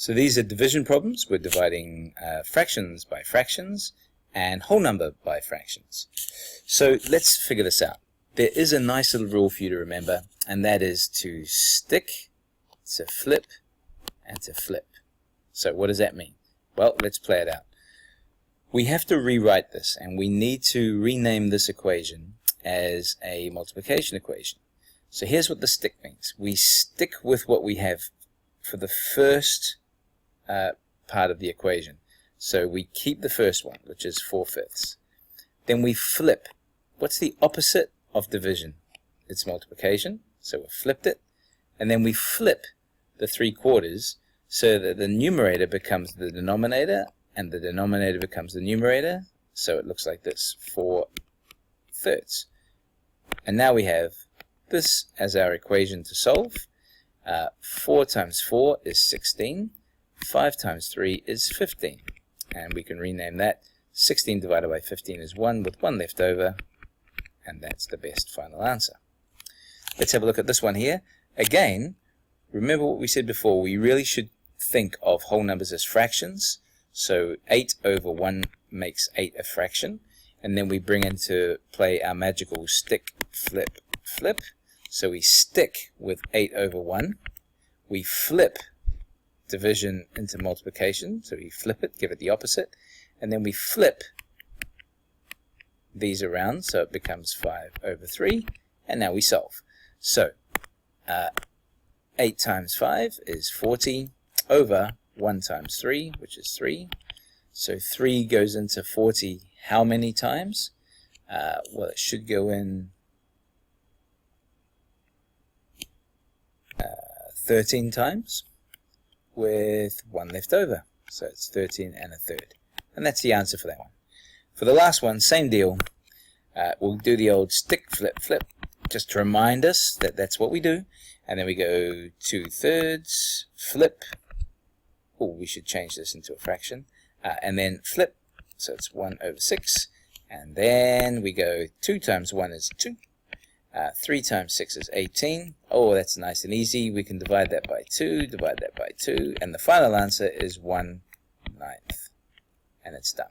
So these are division problems. We're dividing fractions by fractions and whole number by fractions. So let's figure this out. There is a nice little rule for you to remember, and that is to stick, to flip, and to flip. So what does that mean? Well, let's play it out. We have to rewrite this, and we need to rename this equation as a multiplication equation. So here's what the stick means. We stick with what we have for the first part of the equation. So we keep the first one, which is 4/5. Then we flip. What's the opposite of division? It's multiplication. So we flipped it. And then we flip the 3/4 so that the numerator becomes the denominator and the denominator becomes the numerator. So it looks like this, 4/3. And now we have this as our equation to solve. 4 times 4 is 16. 5 times 3 is 15. And we can rename that. 16 divided by 15 is 1 with 1 left over. And that's the best final answer. Let's have a look at this one here. Again, remember what we said before. We really should think of whole numbers as fractions. So 8 over 1 makes 8 a fraction. And then we bring into play our magical stick, flip, flip. So we stick with 8 over 1. We flip division into multiplication. So we flip it, give it the opposite. And then we flip these around so it becomes 5 over 3. And now we solve. So 8 times 5 is 40 over 1 times 3, which is 3. So 3 goes into 40 how many times? Well, it should go in 13 times with 1 left over. So it's 13 1/3. And that's the answer for that one. For the last one, same deal. We'll do the old stick, flip, flip, just to remind us that that's what we do. And then we go 2/3, flip. Oh, we should change this into a fraction. And then flip, so it's 1 over 6. And then we go 2 times 1 is 2. 3 times 6 is 18. Oh, that's nice and easy. We can divide that by 2, divide that by 2. And the final answer is 1/9. And it's done.